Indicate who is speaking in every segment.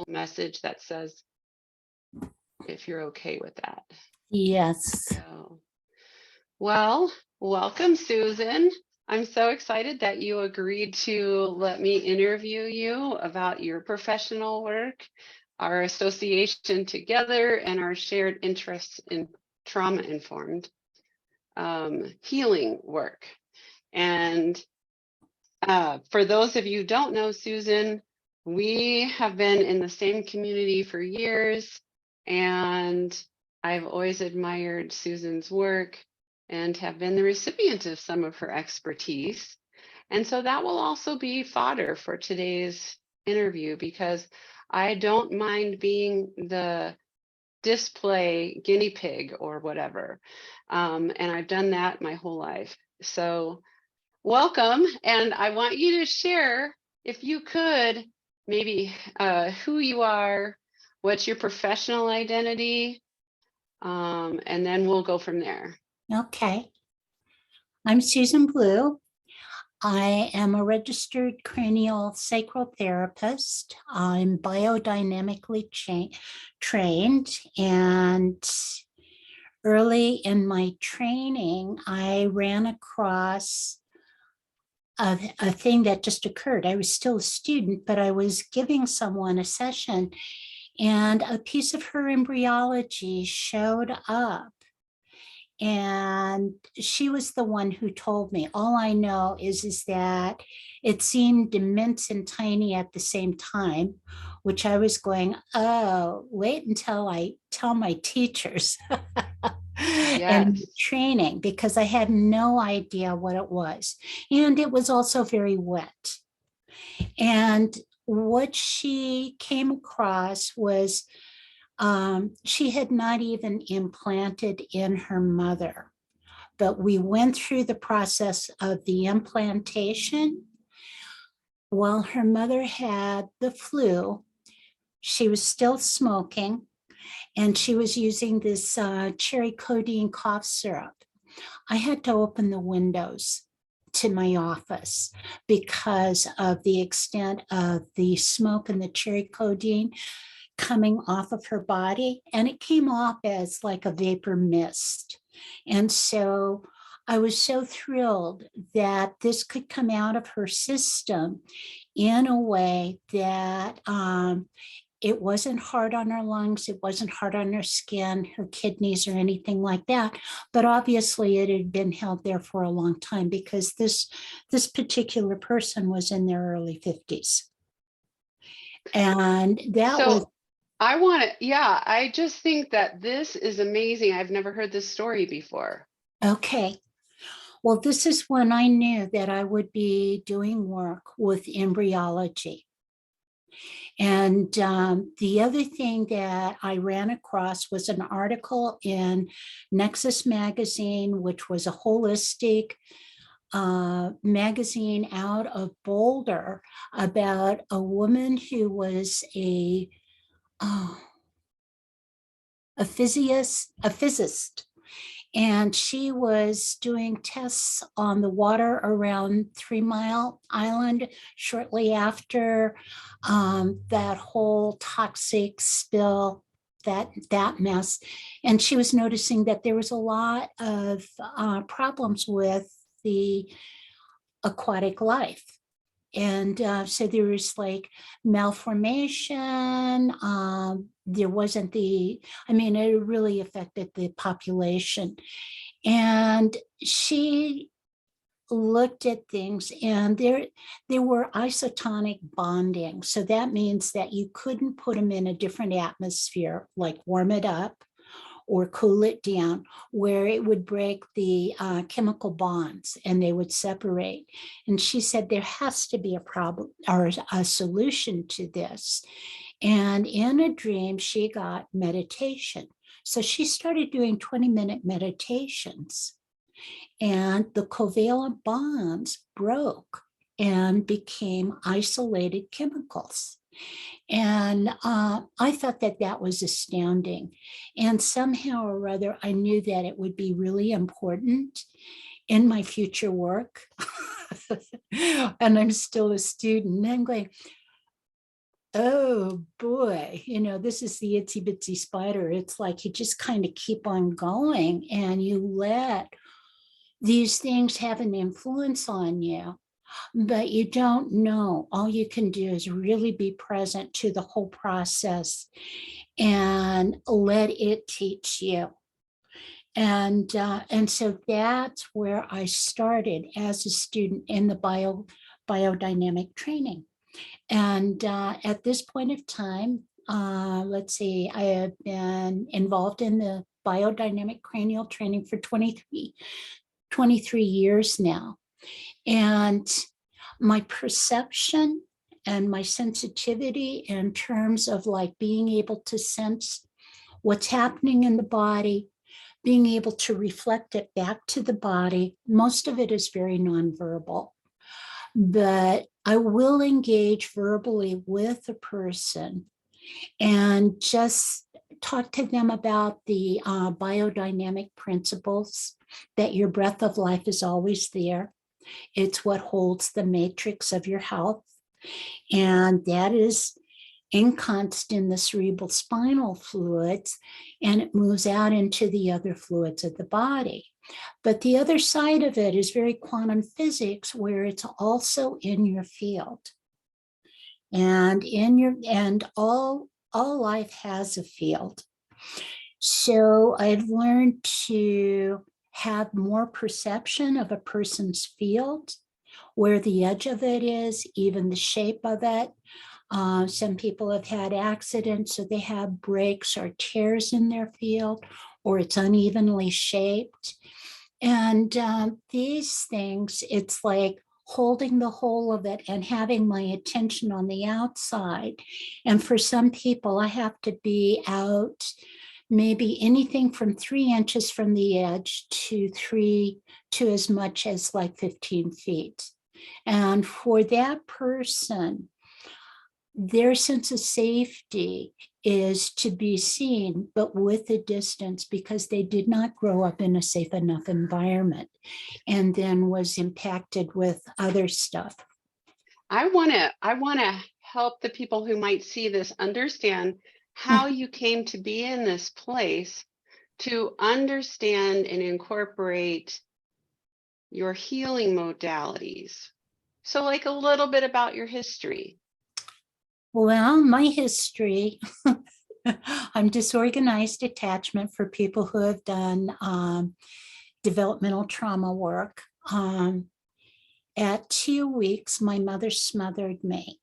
Speaker 1: message that says if you're okay with that.
Speaker 2: Yes.
Speaker 1: So, well, welcome, Susan. I'm so excited that you agreed to let me interview you about your professional work, our association together, and our shared interests in trauma-informed healing work. And for those of you who don't know Susan, we have been in the same community for years, and I've always admired Susan's work and have been the recipient of some of her expertise. And so that will also be fodder for today's interview, because I don't mind being the display guinea pig or whatever. And I've done that my whole life. So welcome. And I want you to share, if you could, maybe who you are, what's your professional identity, and then we'll go from there.
Speaker 2: Okay. I'm Susan Blue. I am a registered cranial-sacral therapist. I'm biodynamically trained, and early in my training, I ran across a thing that just occurred. I was still a student, but I was giving someone a session, and a piece of her embryology showed up. And she was the one who told me. All I know is that it seemed immense and tiny at the same time, which I was going, oh, wait until I tell my teachers and
Speaker 1: Yes.
Speaker 2: training, because I had no idea what it was. And it was also very wet. And what she came across was she had not even implanted in her mother, but we went through the process of the implantation. While her mother had the flu, she was still smoking, and she was using this cherry codeine cough syrup. I had to open the windows to my office because of the extent of the smoke and the cherry codeine coming off of her body, and it came off as like a vapor mist. And so I was so thrilled that this could come out of her system in a way that it wasn't hard on her lungs, it wasn't hard on her skin, her kidneys, or anything like that. But obviously it had been held there for a long time, because this particular person was in their early 50s. And that was
Speaker 1: I want to, yeah, I just think that this is amazing. I've never heard this story before.
Speaker 2: okay. Well, this is when I knew that I would be doing work with embryology. And the other thing that I ran across was an article in Nexus magazine, which was a holistic magazine out of Boulder, about a woman who was a physicist. And she was doing tests on the water around 3 Mile Island shortly after that whole toxic spill, that mess. And she was noticing that there was a lot of problems with the aquatic life. And so there was like malformation. There wasn't it really affected the population. And she looked at things, and there were isotonic bonding. So that means that you couldn't put them in a different atmosphere, like warm it up or cool it down, where it would break the chemical bonds and they would separate. And she said there has to be a problem or a solution to this. And in a dream, she got meditation. So she started doing 20-minute meditations, and the covalent bonds broke and became isolated chemicals. And I thought that that was astounding. And somehow or other, I knew that it would be really important in my future work. And I'm still a student. And I'm going, oh boy, this is the itsy bitsy spider. It's like you just kind of keep on going and you let these things have an influence on you, but you don't know. All you can do is really be present to the whole process and let it teach you. And so that's where I started as a student in the biodynamic training. And at this point of time, let's see, I have been involved in the biodynamic cranial training for 23 years now. And my perception and my sensitivity in terms of like being able to sense what's happening in the body, being able to reflect it back to the body, most of it is very nonverbal. But I will engage verbally with a person and just talk to them about the biodynamic principles, that your breath of life is always there. It's what holds the matrix of your health. And that is inconstant in the cerebral spinal fluids, and it moves out into the other fluids of the body. But the other side of it is very quantum physics, where it's also in your field. And all life has a field. So I've learned to have more perception of a person's field, where the edge of it is, even the shape of it. Some people have had accidents, so they have breaks or tears in their field, or it's unevenly shaped. And these things, it's like holding the whole of it and having my attention on the outside. And for some people, I have to be out maybe anything from 3 inches from the edge to as much as like 15 feet. And for that person, their sense of safety is to be seen, but with a distance, because they did not grow up in a safe enough environment and then was impacted with other stuff.
Speaker 1: I want to help the people who might see this understand how you came to be in this place, to understand and incorporate your healing modalities. So like a little bit about your history.
Speaker 2: Well, my history, I'm disorganized attachment for people who have done developmental trauma work. At 2 weeks, my mother smothered me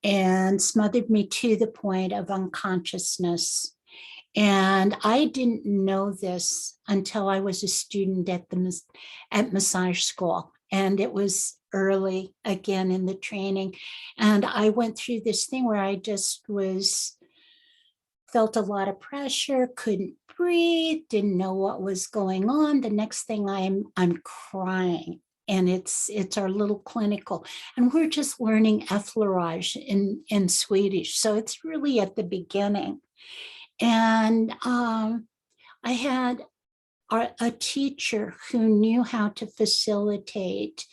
Speaker 2: to the point of unconsciousness. And I didn't know this until I was a student at massage school. And it was early again in the training. And I went through this thing where I just felt a lot of pressure, couldn't breathe, didn't know what was going on. The next thing I'm crying. And it's our little clinical, and we're just learning effleurage in Swedish. So it's really at the beginning. And I had a teacher who knew how to facilitate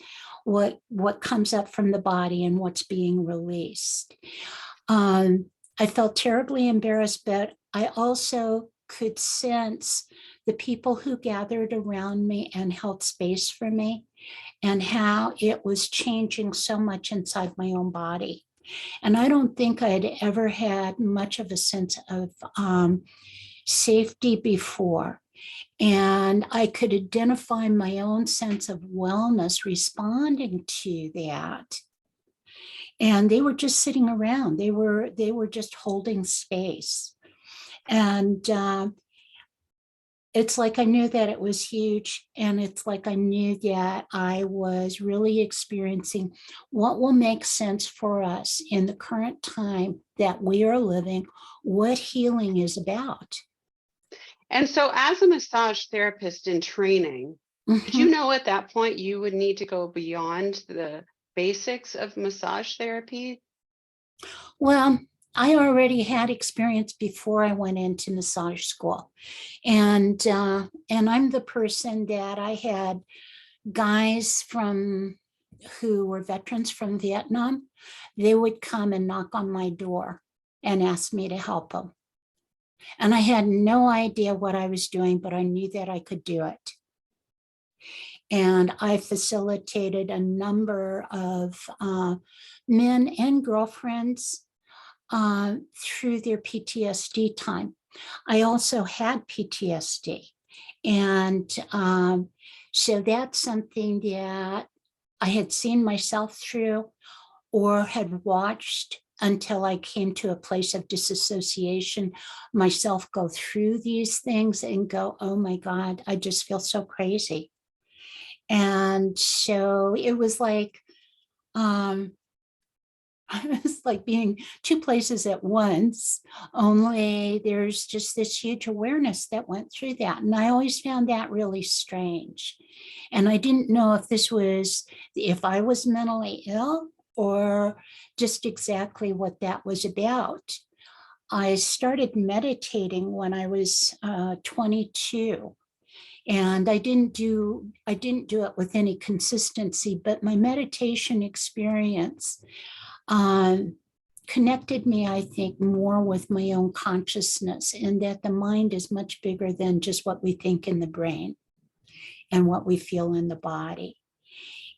Speaker 2: what comes up from the body and what's being released. I felt terribly embarrassed, but I also could sense the people who gathered around me and held space for me, and how it was changing so much inside my own body. And I don't think I'd ever had much of a sense of safety before. And I could identify my own sense of wellness responding to that. And they were just sitting around. They were just holding space. And it's like I knew that it was huge. And it's like I knew that I was really experiencing what will make sense for us in the current time that we are living, what healing is about.
Speaker 1: And so as a massage therapist in training, did you know at that point you would need to go beyond the basics of massage therapy?
Speaker 2: Well, I already had experience before I went into massage school. And I'm the person that I had guys from who were veterans from Vietnam, they would come and knock on my door and ask me to help them. And I had no idea what I was doing, but I knew that I could do it. And I facilitated a number of men and girlfriends through their PTSD time. I also had PTSD. And so that's something that I had seen myself through or had watched until I came to a place of disassociation, myself go through these things and go, oh my God, I just feel so crazy. And so it was like, it's like being two places at once, only there's just this huge awareness that went through that. And I always found that really strange. And I didn't know if I was mentally ill or just exactly what that was about. I started meditating when I was 22. And I didn't do it with any consistency, but my meditation experience connected me, I think, more with my own consciousness, and that the mind is much bigger than just what we think in the brain and what we feel in the body.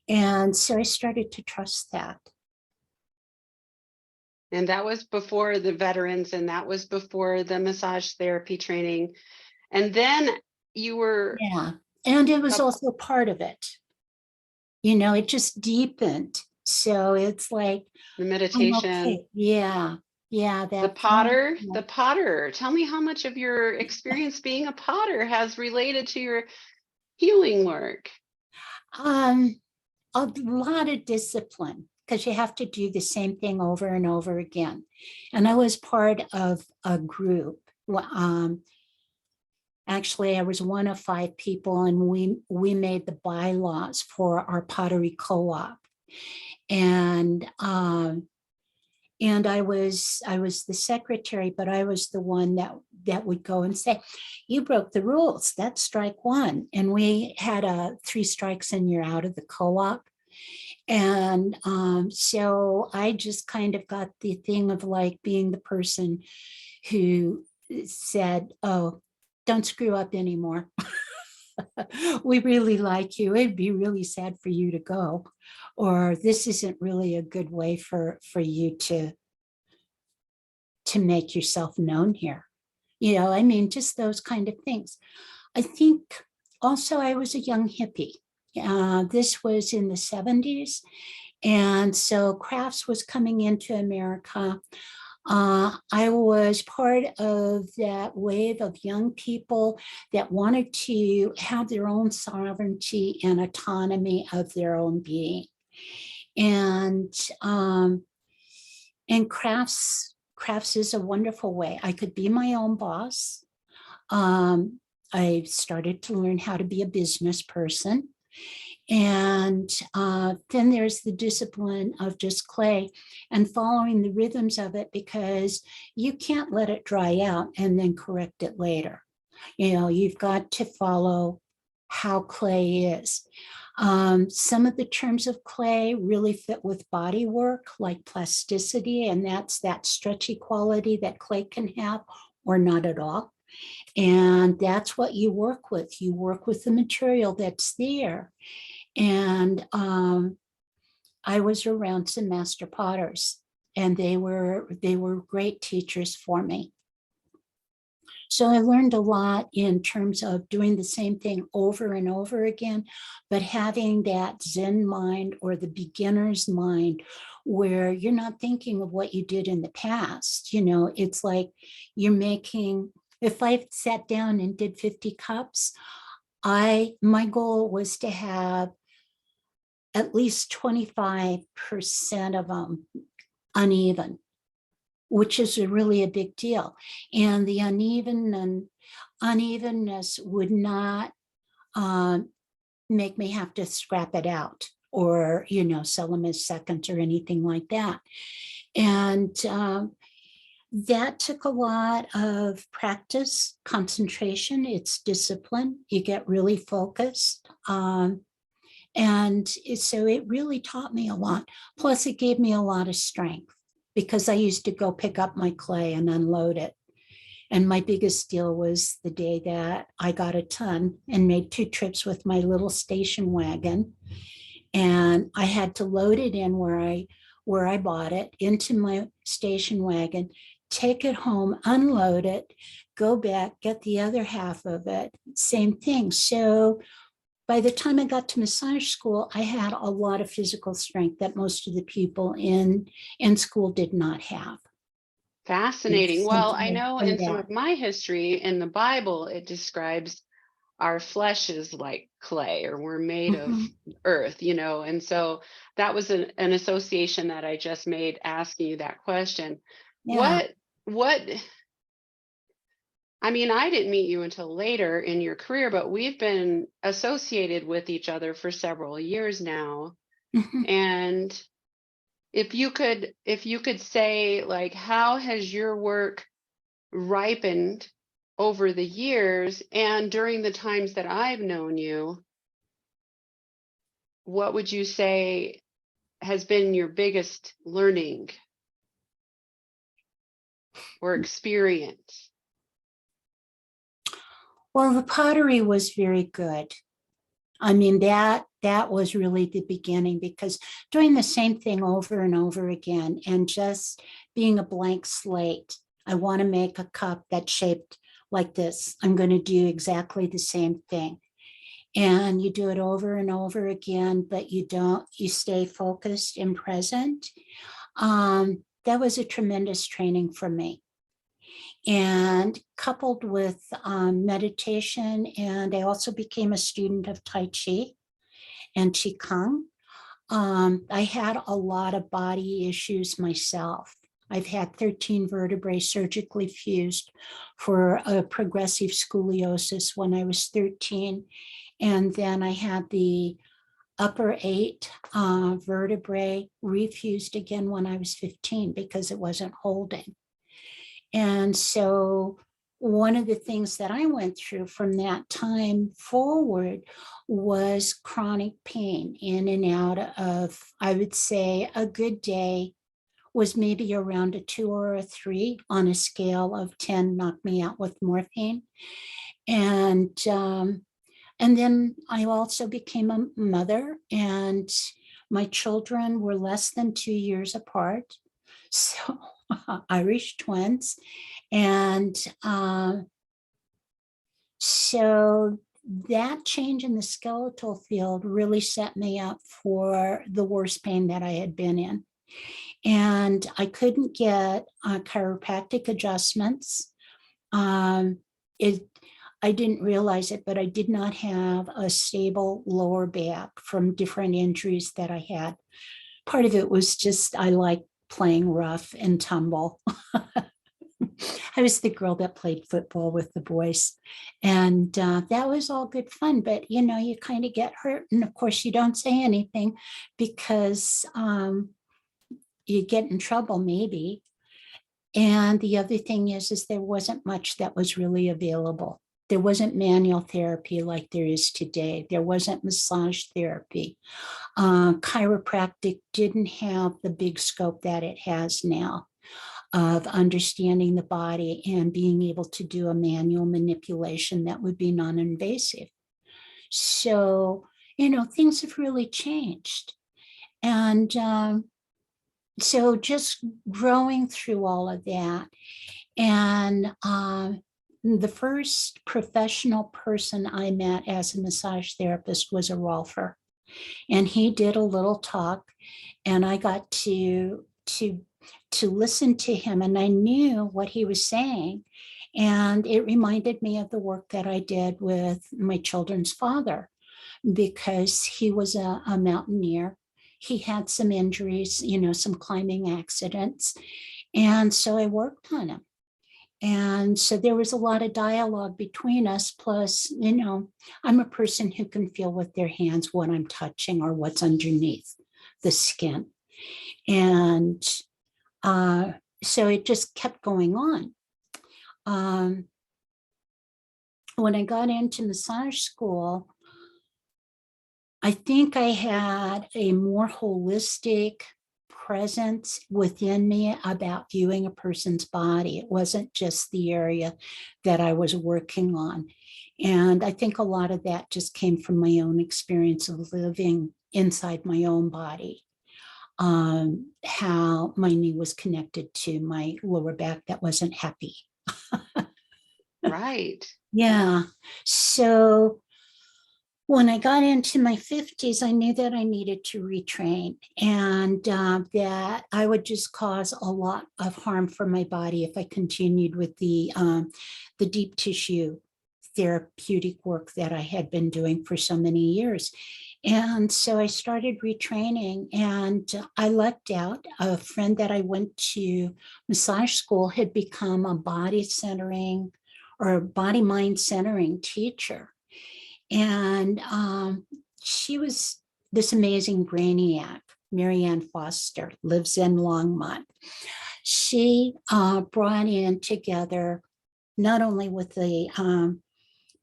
Speaker 2: And so I started to trust that.
Speaker 1: And that was before the veterans, and that was before the massage therapy training. And then you were.
Speaker 2: Yeah. And it was also part of it. You know, it just deepened. So it's like
Speaker 1: the meditation.
Speaker 2: Okay. Yeah. Yeah.
Speaker 1: The potter. Tell me how much of your experience being a potter has related to your healing work.
Speaker 2: A lot of discipline, because you have to do the same thing over and over again. And I was part of a group. Actually, I was one of 5 people, and we made the bylaws for our pottery co-op. And I was the secretary, but I was the one that would go and say, you broke the rules, that's strike 1. And we had 3 strikes and you're out of the co-op. And so I just kind of got the thing of like being the person who said, oh, don't screw up anymore. We really like you. It'd be really sad for you to go, or this isn't really a good way for you to make yourself known here. You know, I mean, just those kind of things. I think also I was a young hippie. This was in the 70s. And so crafts was coming into America. I was part of that wave of young people that wanted to have their own sovereignty and autonomy of their own being. And crafts is a wonderful way. I could be my own boss. I started to learn how to be a business person. And then there's the discipline of just clay and following the rhythms of it, because you can't let it dry out and then correct it later. You know, you've got to follow how clay is. Some of the terms of clay really fit with body work, like plasticity, and that's that stretchy quality that clay can have, or not at all. And that's what you work with. You work with the material that's there. And I was around some master potters, and they were great teachers for me. So I learned a lot in terms of doing the same thing over and over again, but having that Zen mind, or the beginner's mind, where you're not thinking of what you did in the past. You know, it's like you're making, if I sat down and did 50 cups, my goal was to have at least 25% of them uneven, which is really a big deal. And the unevenness would not make me have to scrap it out, or, you know, sell them as seconds or anything like that. And that took a lot of practice, concentration. It's discipline. You get really focused. So it really taught me a lot. Plus, it gave me a lot of strength because I used to go pick up my clay and unload it. And my biggest deal was the day that I got a ton and made 2 trips with my little station wagon. And I had to load it in where I bought it into my station wagon, take it home, unload it, go back, get the other half of it. Same thing. So by the time I got to massage school, I had a lot of physical strength that most of the people in school did not have.
Speaker 1: Fascinating. Well, I know
Speaker 2: From
Speaker 1: in some
Speaker 2: that.
Speaker 1: of my history in the Bible, it describes our flesh is like clay, or we're made of
Speaker 2: Mhm.
Speaker 1: earth, and so that was an association that I just made asking you that question.
Speaker 2: Yeah.
Speaker 1: What I mean, I didn't meet you until later in your career, but we've been associated with each other for several years now.
Speaker 2: Mhm.
Speaker 1: And if you could say, like, how has your work ripened over the years and during the times that I've known you, what would you say has been your biggest learning or experience?
Speaker 2: Well, the pottery was very good. I mean, that was really the beginning because doing the same thing over and over again and just being a blank slate. I want to make a cup that's shaped like this. I'm going to do exactly the same thing. And you do it over and over again, but you stay focused and present. That was a tremendous training for me. And coupled with meditation, and I also became a student of Tai Chi and Qigong. I had a lot of body issues myself. I've had 13 vertebrae surgically fused for a progressive scoliosis when I was 13. And then I had the upper 8 vertebrae refused again when I was 15 because it wasn't holding. And so one of the things that I went through from that time forward was chronic pain in and out of, I would say, a good day was maybe around a 2 or a 3 on a scale of 10, knocked me out with morphine. And then I also became a mother, and my children were less than 2 years apart. So Irish twins. And so that change in the skeletal field really set me up for the worst pain that I had been in. And I couldn't get chiropractic adjustments. It, I didn't realize it, but I did not have a stable lower back from different injuries that I had. Part of it was just I like playing rough and tumble. I was the girl that played football with the boys, and that was all good fun. But you kind of get hurt, and of course, you don't say anything because you get in trouble, maybe. And the other thing is there wasn't much that was really available. There wasn't manual therapy like there is today. There wasn't massage therapy. Chiropractic didn't have the big scope that it has now of understanding the body and being able to do a manual manipulation that would be non-invasive. So, things have really changed. And so just growing through all of that. And the first professional person I met as a massage therapist was a Rolfer. And he did a little talk, and I got to listen to him, and I knew what he was saying. And it reminded me of the work that I did with my children's father, because he was a mountaineer. He had some injuries, some climbing accidents. And so I worked on him. And so there was a lot of dialogue between us. Plus, I'm a person who can feel with their hands what I'm touching or what's underneath the skin. And so it just kept going on. When I got into massage school, I think I had a more holistic presence within me about viewing a person's body. It wasn't just the area that I was working on. And I think a lot of that just came from my own experience of living inside my own body. How my knee was connected to my lower back that wasn't happy.
Speaker 1: Right.
Speaker 2: Yeah. So when I got into my 50s, I knew that I needed to retrain and that I would just cause a lot of harm for my body if I continued with the deep tissue therapeutic work that I had been doing for so many years. And so I started retraining and I lucked out. A friend that I went to massage school had become a body centering or body mind centering teacher. And she was this amazing brainiac. Marianne Foster lives in Longmont. She brought in together not only with the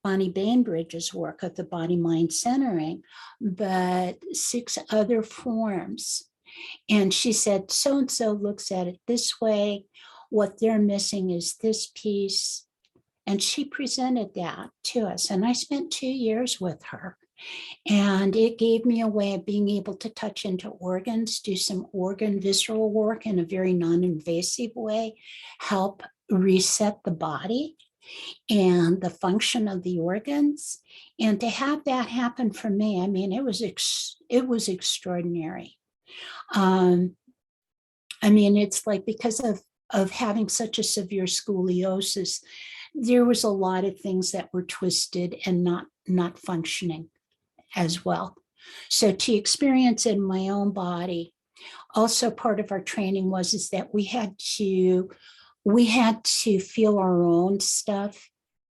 Speaker 2: Bonnie Bainbridge's work of the body mind centering, but 6 other forms. And she said, so and so looks at it this way. What they're missing is this piece. And she presented that to us. And I spent 2 years with her. And it gave me a way of being able to touch into organs, do some organ visceral work in a very non-invasive way, help reset the body and the function of the organs. And to have that happen for me, I mean, it was extraordinary. I mean, it's like because of having such a severe scoliosis, there was a lot of things that were twisted and not functioning as well. So to experience in my own body, also part of our training was is that we had to feel our own stuff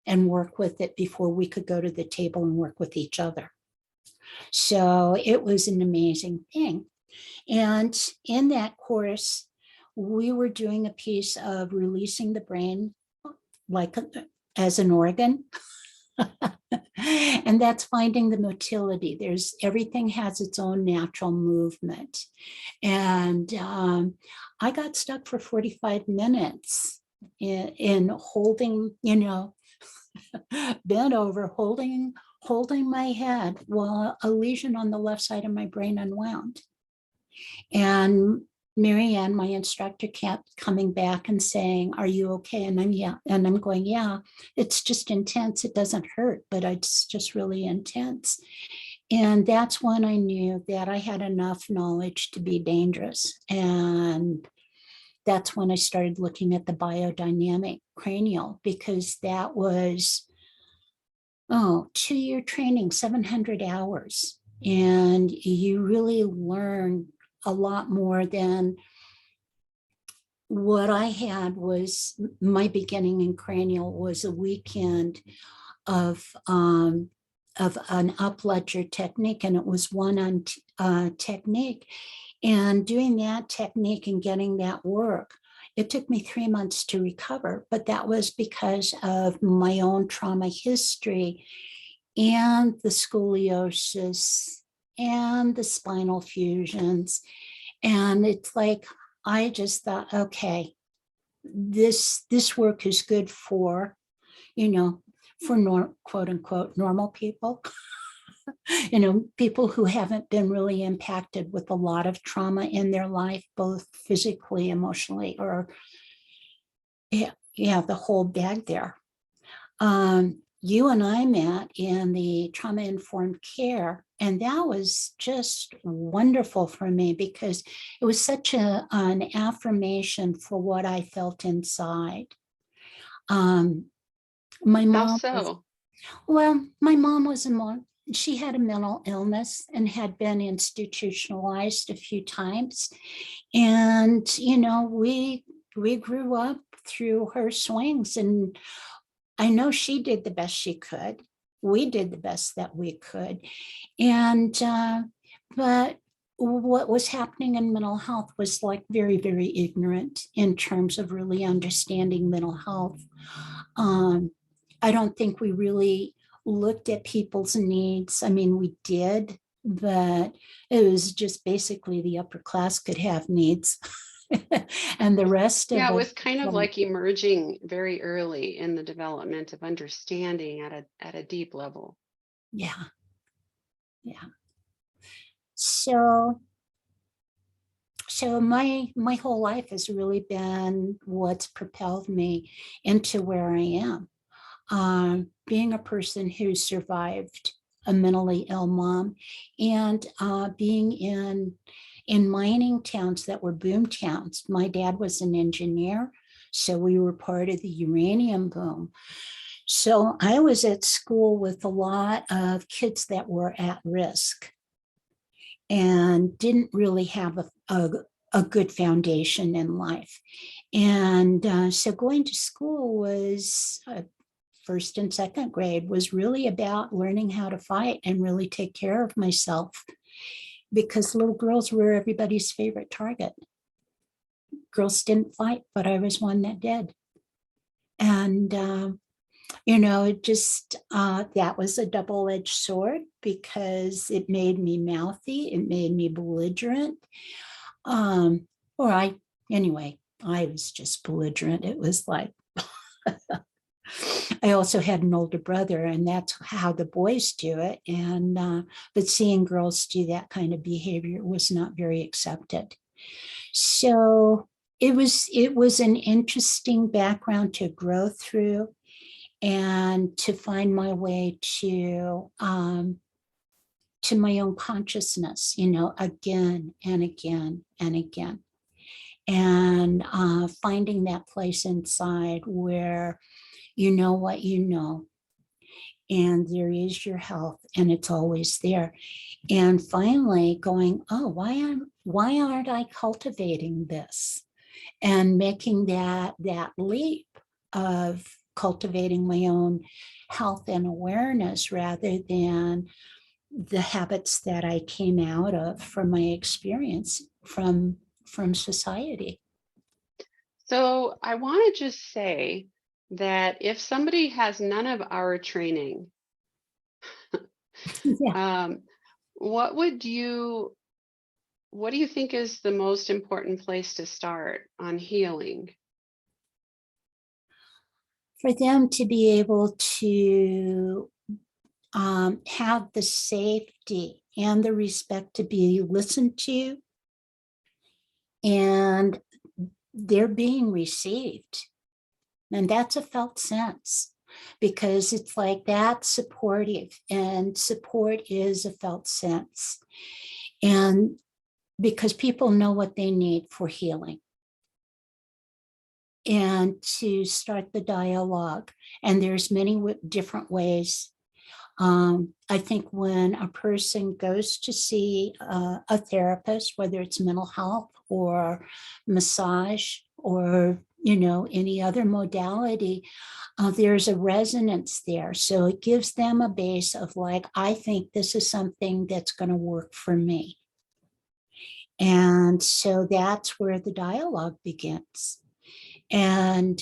Speaker 2: and work with it before we could go to the table and work with each other. So it was an amazing thing. And in that course, we were doing a piece of releasing the brain like as an organ. And that's finding the motility. Everything has its own natural movement. And I got stuck for 45 minutes in holding, bent over, holding my head while a lesion on the left side of my brain unwound. And Marianne, my instructor, kept coming back and saying, are you okay? And I'm going, yeah, it's just intense. It doesn't hurt, but it's just really intense. And that's when I knew that I had enough knowledge to be dangerous. And that's when I started looking at the biodynamic cranial, because that was, 2-year training, 700 hours. And you really learn a lot more than what I had. Was my beginning in cranial was a weekend of an up ledger technique, and it was one on technique. And doing that technique and getting that work, it took me 3 months to recover, but that was because of my own trauma history and the scoliosis and the spinal fusions. And it's like, I just thought, okay, this work is good for, quote unquote, normal people, people who haven't been really impacted with a lot of trauma in their life, both physically, emotionally, or the whole bag there. You and I met in the trauma-informed care, and that was just wonderful for me because it was such an affirmation for what I felt inside. My
Speaker 1: How
Speaker 2: mom was,
Speaker 1: so?
Speaker 2: well, my mom was she had a mental illness and had been institutionalized a few times. And, we grew up through her swings, and I know she did the best she could. We did the best that we could. And, but what was happening in mental health was like very, very ignorant in terms of really understanding mental health. I don't think we really looked at people's needs. I mean, we did, but it was just basically the upper class could have needs. And the rest of
Speaker 1: Yeah, it
Speaker 2: us,
Speaker 1: was kind of like emerging very early in the development of understanding at a deep level.
Speaker 2: yeah, yeah. So my whole life has really been what's propelled me into where I am. Being a person who survived a mentally ill mom, and being in mining towns that were boom towns. My dad was an engineer, so we were part of the uranium boom. So I was at school with a lot of kids that were at risk and didn't really have a good foundation in life. And so going to school was first and second grade was really about learning how to fight and really take care of myself, because little girls were everybody's favorite target. Girls didn't fight, but I was one that did. And, it just, that was a double-edged sword because it made me mouthy, it made me belligerent. Anyway, I was just belligerent. It was like, I also had an older brother, and that's how the boys do it. And but seeing girls do that kind of behavior was not very accepted. So it was an interesting background to grow through and to find my way to my own consciousness, again and again and again. And finding that place inside where you know what you know, and there is your health, and it's always there. And finally going, oh, why aren't I cultivating this? And making that leap of cultivating my own health and awareness rather than the habits that I came out of from my experience from society.
Speaker 1: So I want to just say that if somebody has none of our training,
Speaker 2: Yeah.
Speaker 1: um, what would you what do you think is the most important place to start on healing?
Speaker 2: For them to be able to have the safety and the respect to be listened to, and they're being received. And that's a felt sense, because it's like that's supportive, and support is a felt sense. And because people know what they need for healing, and to start the dialogue. And there's many different ways. I think when a person goes to see a therapist, whether it's mental health or massage or any other modality, there's a resonance there. So it gives them a base of like, I think this is something that's going to work for me. And so that's where the dialogue begins. And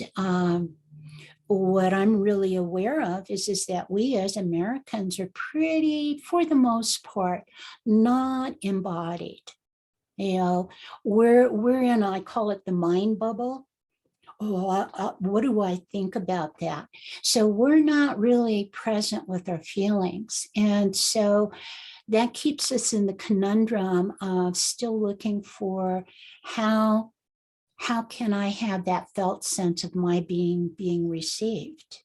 Speaker 2: what I'm really aware of is that we as Americans are pretty, for the most part, not embodied. We're in, I call it the mind bubble. Oh, what do I think about that? So we're not really present with our feelings. And so that keeps us in the conundrum of still looking for how can I have that felt sense of my being received?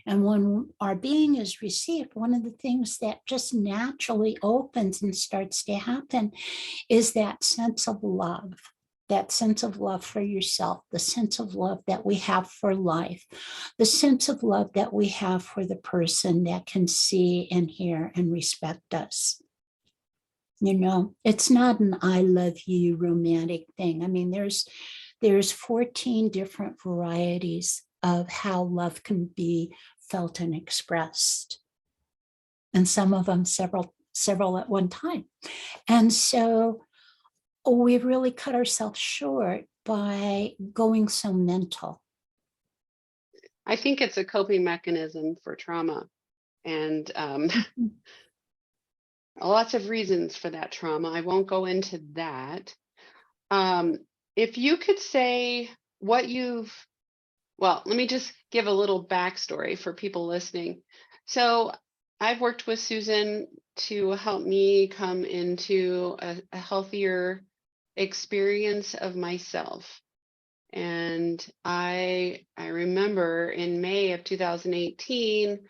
Speaker 2: And when our being is received, one of the things that just naturally opens and starts to happen is that sense of love for yourself, the sense of love that we have for life, the sense of love that we have for the person that can see and hear and respect us. It's not an I love you romantic thing. I mean, there's 14 different varieties of how love can be felt and expressed, and some of them several at one time. And so we've really cut ourselves short by going so mental.
Speaker 1: I think it's a coping mechanism for trauma. And lots of reasons for that trauma. I won't go into that. If you could say what well, let me just give a little backstory for people listening. So I've worked with Susan to help me come into a healthier experience of myself. And I remember in May of 2018,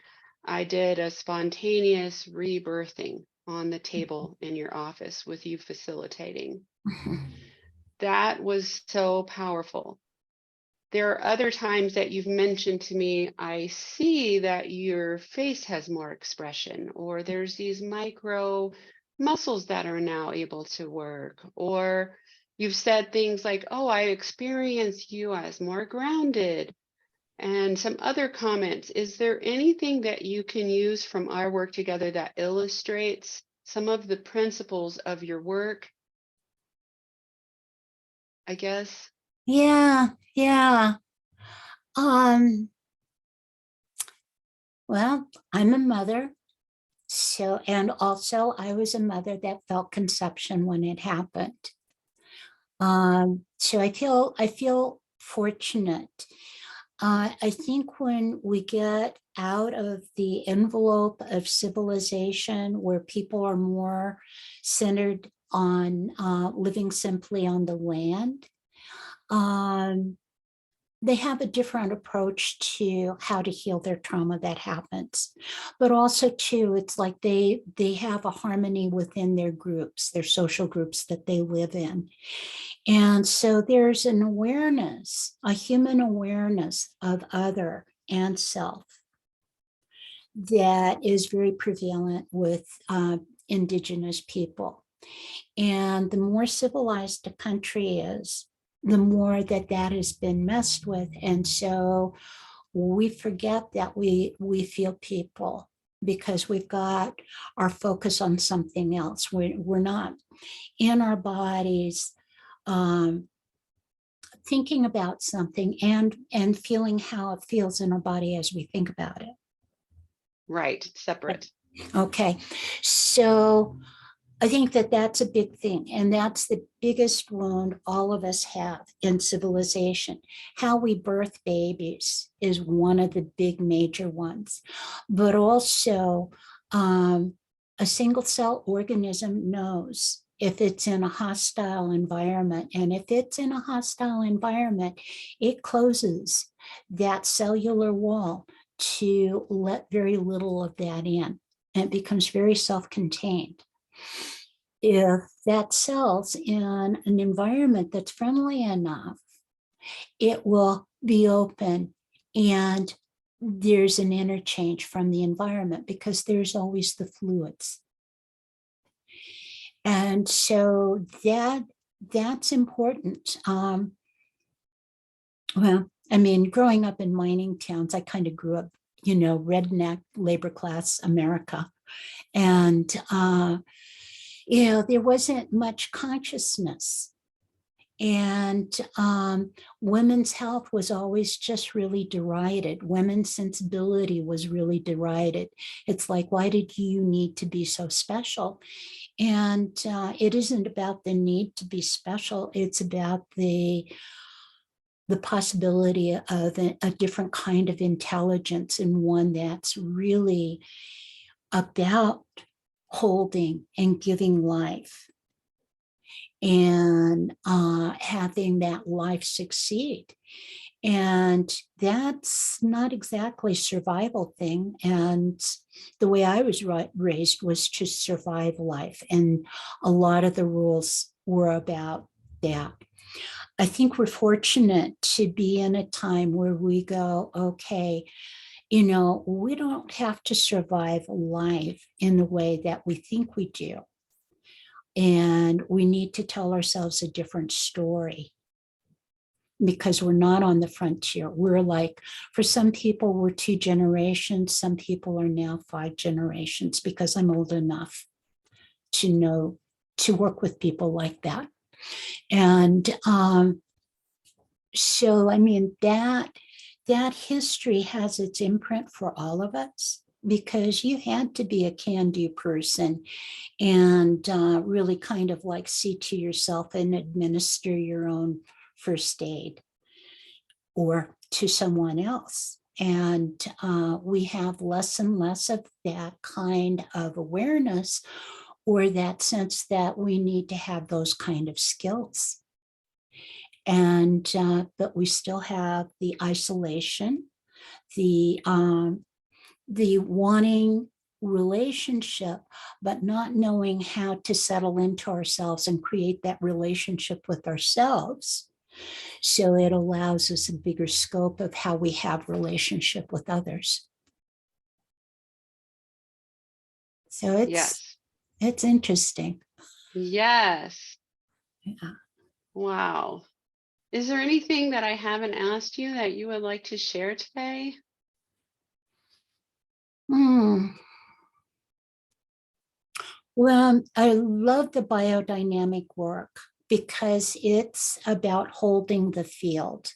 Speaker 1: I did a spontaneous rebirthing on the table in your office with you facilitating. That was so powerful. There are other times that you've mentioned to me, I see that your face has more expression, or there's these micro muscles that are now able to work, or you've said things like, oh, I experience you as more grounded, and some other comments. Is there anything that you can use from our work together that illustrates some of the principles of your work, I guess?
Speaker 2: Yeah, yeah. Um, well, I'm a mother. So, and also I was a mother that felt conception when it happened. So I feel fortunate. I think when we get out of the envelope of civilization where people are more centered on living simply on the land, um, they have a different approach to how to heal their trauma that happens. But also too, it's like they have a harmony within their groups, their social groups that they live in. And so there's an awareness, a human awareness of other and self that is very prevalent with Indigenous people. And the more civilized a country is, the more that that has been messed with. And so we forget that we feel people because we've got our focus on something else. We're not in our bodies um, thinking about something and feeling how it feels in our body as we think about it.
Speaker 1: Right, separate.
Speaker 2: Okay, so I think that that's a big thing. And that's the biggest wound all of us have in civilization. How we birth babies is one of the big major ones. But also, a single cell organism knows if it's in a hostile environment. And if it's in a hostile environment, it closes that cellular wall to let very little of that in. And it becomes very self-contained. If that cell's in an environment that's friendly enough, it will be open and there's an interchange from the environment because there's always the fluids. And so that's important. Well, I mean, growing up in mining towns, I kind of grew up, redneck labor class America. And there wasn't much consciousness. And women's health was always just really derided. Women's sensibility was really derided. It's like, why did you need to be so special? And it isn't about the need to be special. It's about the possibility of a different kind of intelligence, and one that's really about holding and giving life and having that life succeed. And that's not exactly a survival thing. And the way I was raised was to survive life. And a lot of the rules were about that. I think we're fortunate to be in a time where we go, okay, we don't have to survive life in the way that we think we do. And we need to tell ourselves a different story because we're not on the frontier. We're like, for some people, we're 2 generations. Some people are now 5 generations because I'm old enough to know, to work with people like that. And so, I mean, that history has its imprint for all of us. because you had to be a can-do person and really kind of like see to yourself and administer your own first aid or to someone else. And we have less and less of that kind of awareness or that sense that we need to have those kind of skills. And but we still have the isolation, the wanting relationship, but not knowing how to settle into ourselves and create that relationship with ourselves. So it allows us a bigger scope of how we have relationship with others. So
Speaker 1: Yes.
Speaker 2: it's interesting.
Speaker 1: Yes.
Speaker 2: Yeah.
Speaker 1: Wow. Is there anything that I haven't asked you that you would like to share today?
Speaker 2: Well, I love the biodynamic work because it's about holding the field.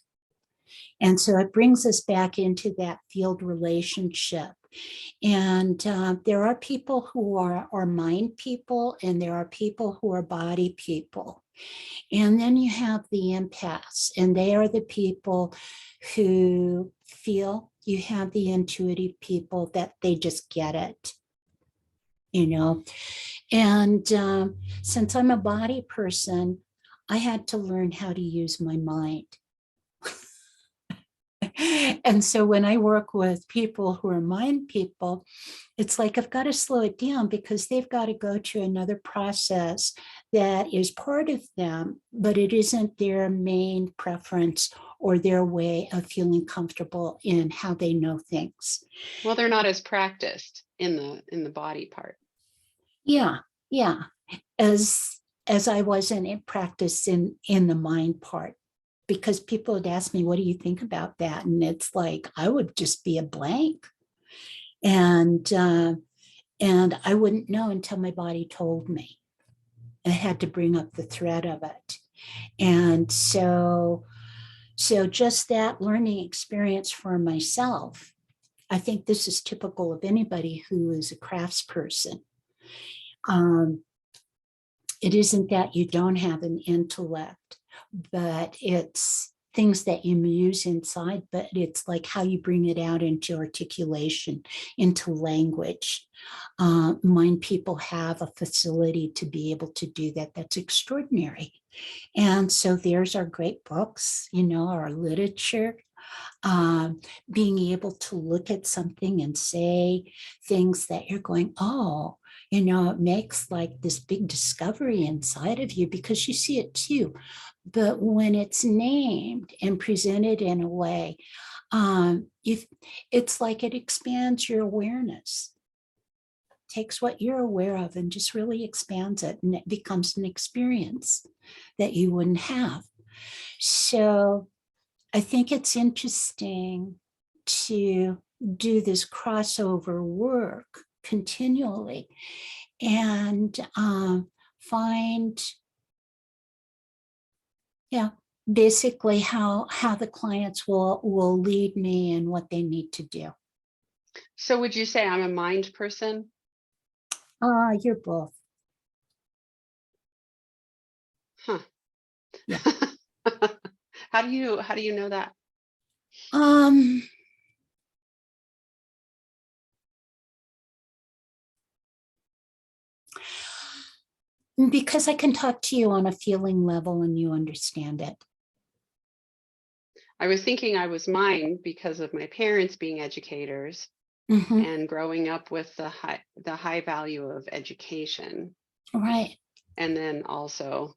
Speaker 2: And so it brings us back into that field relationship. And there are people who are mind people, and there are people who are body people. And then you have the empaths, and they are the people who feel. You have the intuitive people that they just get it, you know. And since I'm a body person, I had to learn how to use my mind. And so when I work with people who are mind people, it's like I've got to slow it down because they've got to go to another process that is part of them, but it isn't their main preference or their way of feeling comfortable in how they know things.
Speaker 1: Well, they're not as practiced in the body part.
Speaker 2: Yeah, yeah. As I wasn't in practice in the mind part, because people would ask me, what do you think about that? And it's like, I would just be a blank. And I wouldn't know until my body told me. I had to bring up the thread of it. And so just that learning experience for myself, I think this is typical of anybody who is a craftsperson. It isn't that you don't have an intellect, but it's things that you muse inside, but it's like how you bring it out into articulation, into language. Mind people have a facility to be able to do that. That's extraordinary. And so there's our great books, our literature, being able to look at something and say things that you're going, oh, it makes like this big discovery inside of you because you see it too. But when it's named and presented in a way, it's like it expands your awareness, takes what you're aware of and just really expands it, and it becomes an experience that you wouldn't have. So I think it's interesting to do this crossover work continually and find, basically how the clients will lead me and what they need to do.
Speaker 1: So would you say I'm a mind person?
Speaker 2: You're both.
Speaker 1: Huh.
Speaker 2: Yeah.
Speaker 1: How do you know that?
Speaker 2: Because I can talk to you on a feeling level and you understand it.
Speaker 1: I was thinking I was mind because of my parents being educators and growing up with the high value of education.
Speaker 2: Right.
Speaker 1: And then also,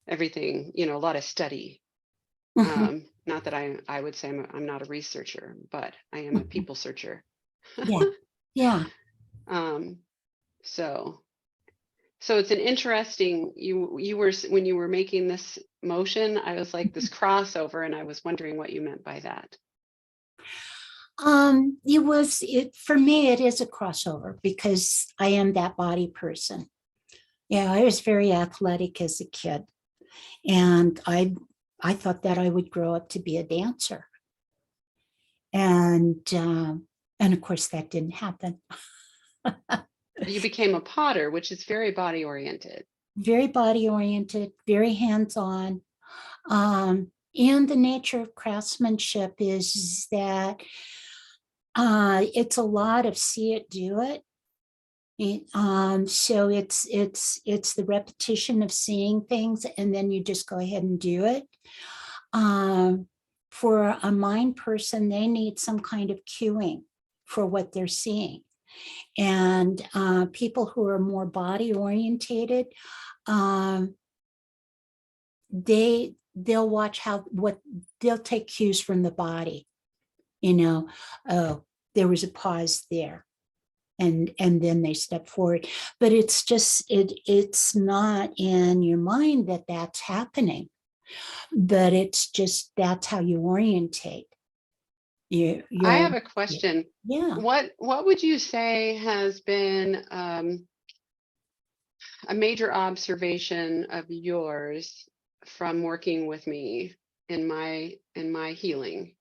Speaker 1: everything, a lot of study. Not that I would say I'm not a researcher, but I am a people searcher.
Speaker 2: Yeah. Yeah.
Speaker 1: So it's an interesting, you were, when you were making this motion, I was like this crossover, and I was wondering what you meant by that.
Speaker 2: For me, it is a crossover because I am that body person. Yeah, I was very athletic as a kid, and I thought that I would grow up to be a dancer. And And of course, that didn't happen.
Speaker 1: You became a potter, which is very body oriented.
Speaker 2: Very body oriented, very hands on. And the nature of craftsmanship is that it's a lot of see it, do it. So it's the repetition of seeing things, and then you just go ahead and do it. For a mind person, they need some kind of cueing for what they're seeing. And people who are more body orientated, they'll watch they'll take cues from the body. Oh, there was a pause there. And then they step forward. But it's just, it's not in your mind that that's happening, but it's just, that's how you orientate.
Speaker 1: I have a question.
Speaker 2: Yeah.
Speaker 1: What would you say has been a major observation of yours from working with me in my healing?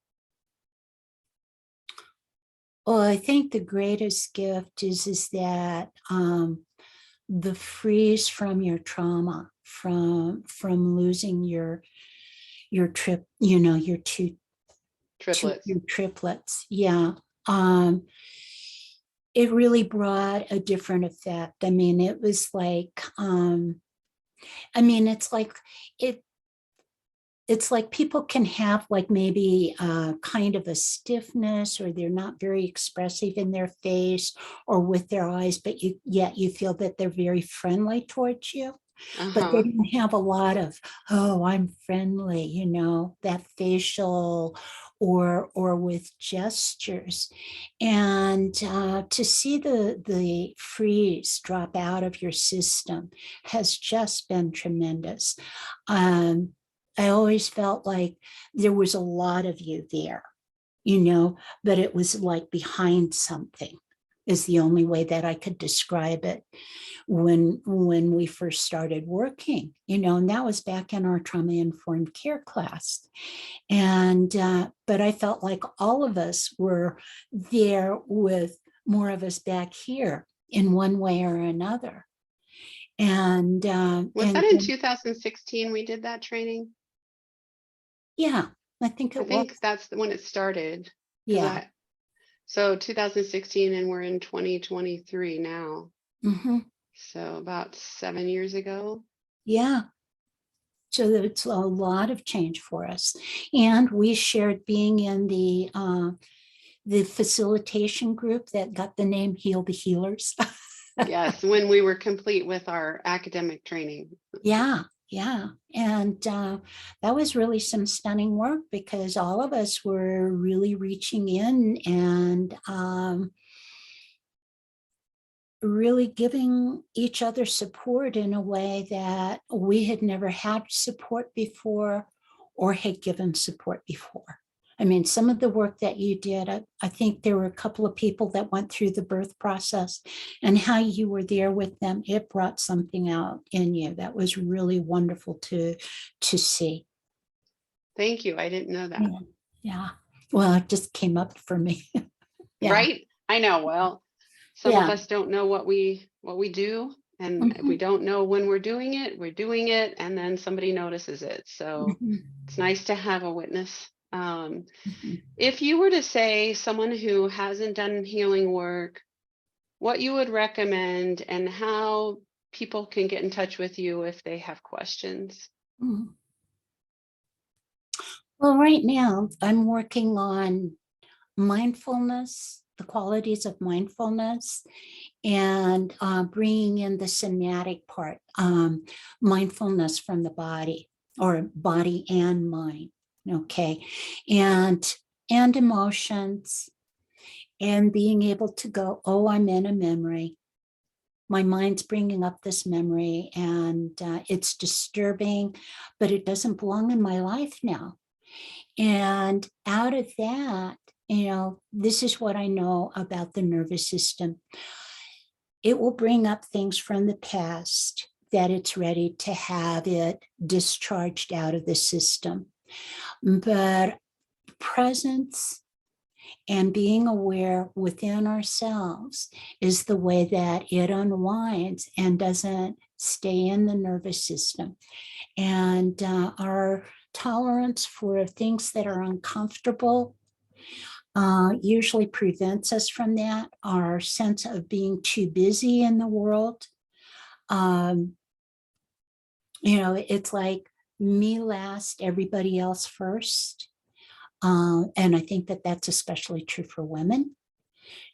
Speaker 2: Well, I think the greatest gift is that the freeze from your trauma, from losing your your two
Speaker 1: Triplets.
Speaker 2: your triplets. Yeah. It really brought a different effect. I mean, it was like, it's like it's like people can have like maybe kind of a stiffness, or they're not very expressive in their face or with their eyes, but yet you feel that they're very friendly towards you. But they don't have a lot of, oh, I'm friendly, that facial or with gestures. And to see the freeze drop out of your system has just been tremendous. I always felt like there was a lot of you there, but it was like behind something is the only way that I could describe it when we first started working, and that was back in our trauma-informed care class. And but I felt like all of us were there with more of us back here in one way or another. And
Speaker 1: was that in 2016 we did that training?
Speaker 2: Yeah, I think it was.
Speaker 1: I think that's when it started.
Speaker 2: Yeah.
Speaker 1: So 2016, and we're in 2023 now.
Speaker 2: Mm-hmm.
Speaker 1: So about 7 years ago.
Speaker 2: Yeah. So it's a lot of change for us. And we shared being in the facilitation group that got the name Heal the Healers.
Speaker 1: Yes, when we were complete with our academic training.
Speaker 2: Yeah. And that was really some stunning work, because all of us were really reaching in and really giving each other support in a way that we had never had support before or had given support before. I mean, some of the work that you did, I think there were a couple of people that went through the birth process, and how you were there with them, it brought something out in you that was really wonderful to see.
Speaker 1: Thank you. I didn't know that.
Speaker 2: Yeah. Well, it just came up for me. Yeah.
Speaker 1: Right? I know. Well, some of us don't know what we do, and we don't know when we're doing it, and then somebody notices it. So it's nice to have a witness. If you were to say someone who hasn't done healing work, what you would recommend and how people can get in touch with you if they have questions.
Speaker 2: Well, right now I'm working on mindfulness, the qualities of mindfulness, and bringing in the somatic part, mindfulness from the body, or body and mind. Okay. And emotions, and being able to go, oh, I'm in a memory. My mind's bringing up this memory, and it's disturbing, but it doesn't belong in my life now. And out of that, this is what I know about the nervous system. It will bring up things from the past that it's ready to have it discharged out of the system. But presence and being aware within ourselves is the way that it unwinds and doesn't stay in the nervous system. And our tolerance for things that are uncomfortable usually prevents us from that. Our sense of being too busy in the world. It's like me last, everybody else first. And I think that that's especially true for women.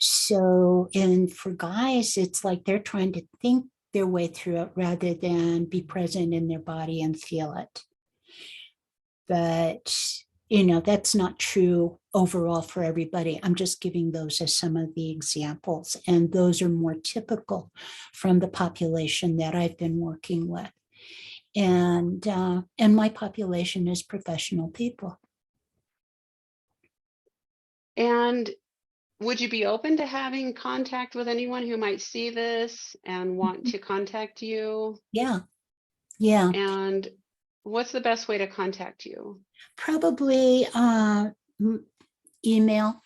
Speaker 2: So, and for guys, it's like they're trying to think their way through it rather than be present in their body and feel it. But, that's not true overall for everybody. I'm just giving those as some of the examples. And those are more typical from the population that I've been working with. And my population is professional people.
Speaker 1: And would you be open to having contact with anyone who might see this and want to contact you?
Speaker 2: Yeah. Yeah.
Speaker 1: And what's the best way to contact you?
Speaker 2: Probably email.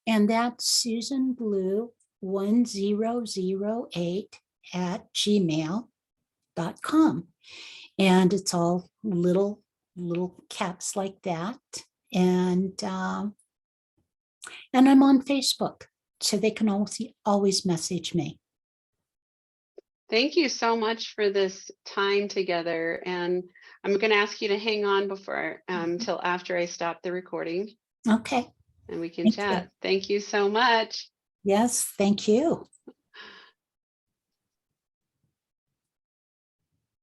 Speaker 2: And that's Susan Blue 1008 at gmail.com. And it's all little caps like that. And I'm on Facebook, so they can always message me.
Speaker 1: Thank you so much for this time together. And I'm going to ask you to hang on before till after I stop the recording.
Speaker 2: Okay.
Speaker 1: And we can chat. Thank you so much.
Speaker 2: Yes, thank you.